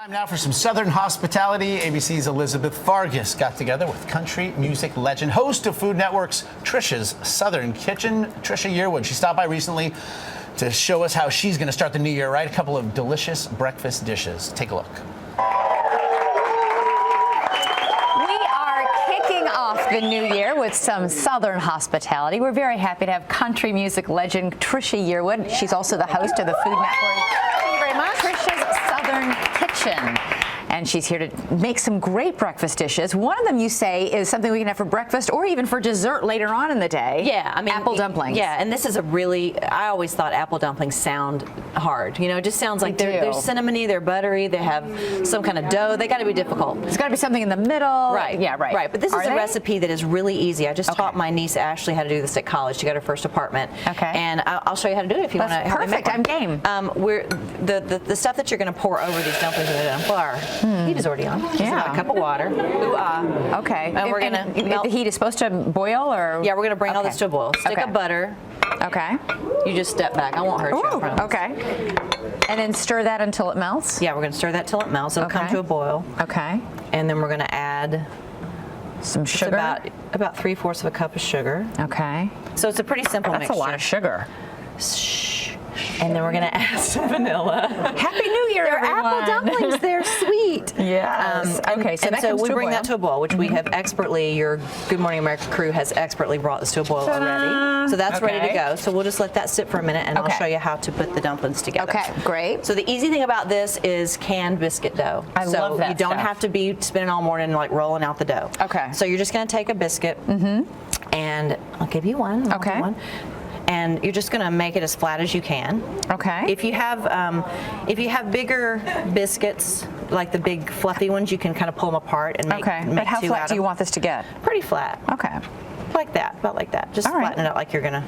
Time now for some Southern hospitality. ABC's Elizabeth Fargas got together with country music legend, host of Food Network's Trisha's Southern Kitchen, Trisha Yearwood. She stopped by recently to show us how she's going to start the new year, right? A couple of delicious breakfast dishes. Take a look. Off the new year with some Southern hospitality. We're very happy to have country music legend Trisha Yearwood. She's also the host of the Food Network. Thank you very much. Trisha's Southern Kitchen. And she's here to make some great breakfast dishes. One of them, you say, is something we can have for breakfast or even for dessert later on in the day. Yeah, I mean, apple dumplings. Yeah, and this is I always thought apple dumplings sound hard. You know, it just sounds like they're cinnamony, they're buttery, they have some kind of dough. They got to be difficult. There's got to be something in the middle. Right. Yeah, right. Right, but this is a recipe that is really easy. I just taught my niece Ashley how to do this at college. She got her first apartment. Okay. And I'll show you how to do it if you want to help me make one. I'm game. The stuff that you're going to pour over these dumplings in the flour, heat is already on. Just about a cup of water. Okay. And we're gonna the heat is supposed to boil, or yeah, we're gonna bring all this to a boil. Stick of butter. Okay. You just step back. I won't hurt you. I promise. Okay. And then stir that until it melts. Yeah, we're gonna stir that till it melts. It'll come to a boil. Okay. And then we're gonna add some sugar. About 3/4 of a cup of sugar. Okay. So it's a pretty simple mixture. That's a lot of sugar. Shh. And then we're gonna add some vanilla. Happy New Year, everyone. Apple dumplings, they're sweet. Yes. Okay, so we bring that to a boil, which we have expertly, your Good Morning America crew has expertly brought this to a boil already. So that's ready to go. So we'll just let that sit for a minute and I'll show you how to put the dumplings together. Okay, great. So the easy thing about this is canned biscuit dough. I love that you don't have to be spinning all morning and like rolling out the dough. Okay. So you're just gonna take a biscuit and I'll give you one. Okay. And you're just going to make it as flat as you can. Okay. If you have bigger biscuits, like the big fluffy ones, you can kind of pull them apart and make but how flat do you want this to get? Pretty flat. Okay. Like that, about like that. Just flatten it out like you're going to.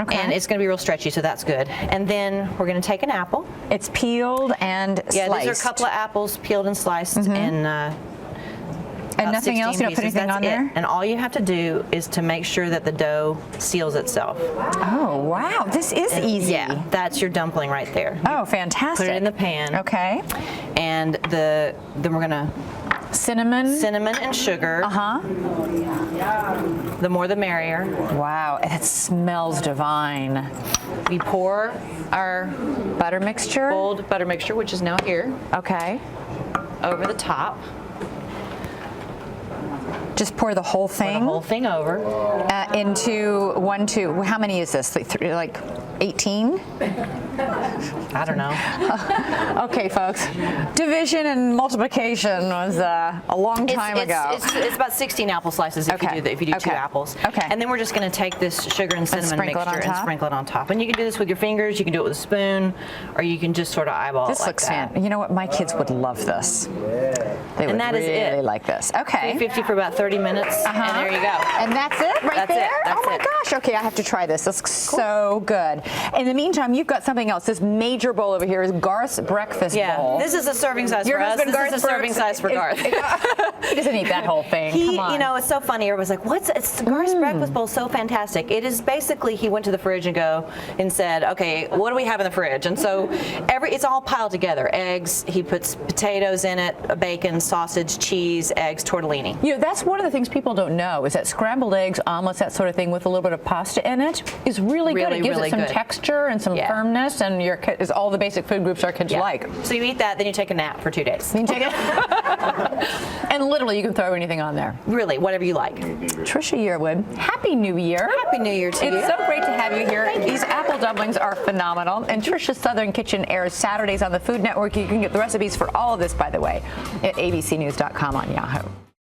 Okay. And it's going to be real stretchy, so that's good. And then we're going to take an apple. It's peeled and sliced. Yeah, these are a couple of apples peeled and sliced and nothing else? You don't put anything on there? And all you have to do is to make sure that the dough seals itself. Oh, wow. This is easy. Yeah, that's your dumpling right there. Oh, fantastic. Put it in the pan. Okay. And then we're going to... Cinnamon and sugar. The more the merrier. Wow, and it smells divine. We pour our butter mixture. Old butter mixture, which is now here. Okay. Over the top. Just pour the whole thing? Pour the whole thing over. Into how many is this? Like 18? I don't know. Okay, folks. Division and multiplication was a long time ago. It's about 16 apple slices if you do 2 apples. Okay. And then we're just going to take this sugar and cinnamon mixture and sprinkle it on top. And you can do this with your fingers, you can do it with a spoon, or you can just sort of eyeball it like looks that. You know what? My kids would love this. They would really like this. Okay. 350 for about 30 minutes, and there you go. And that's it right there? That's oh my gosh. Okay, I have to try this. This looks so good. In the meantime, you've got something else. This major bowl over here is Garth's breakfast bowl. This is a serving size for us. This is a serving size for Garth. He doesn't eat that whole thing. Come on. You know, it's so funny. Everybody's like, Garth's breakfast bowl is so fantastic. It is basically, he went to the fridge and said, okay, what do we have in the fridge? And so it's all piled together. Eggs, he puts potatoes in it, bacon, sausage, cheese, eggs, tortellini. You know, that's one of the things people don't know is that scrambled eggs, omelets, that sort of thing with a little bit of pasta in it is really good. It gives it some texture and some firmness, and is all the basic food groups our kids like. So you eat that, then you take a nap for 2 days. You take it, and literally you can throw anything on there. Really, whatever you like. Trisha Yearwood, Happy New Year. Happy New Year to you. It's so great to have you here. These apple dumplings are phenomenal, and Trisha's Southern Kitchen airs Saturdays on the Food Network. You can get the recipes for all of this, by the way, at abcnews.com on Yahoo.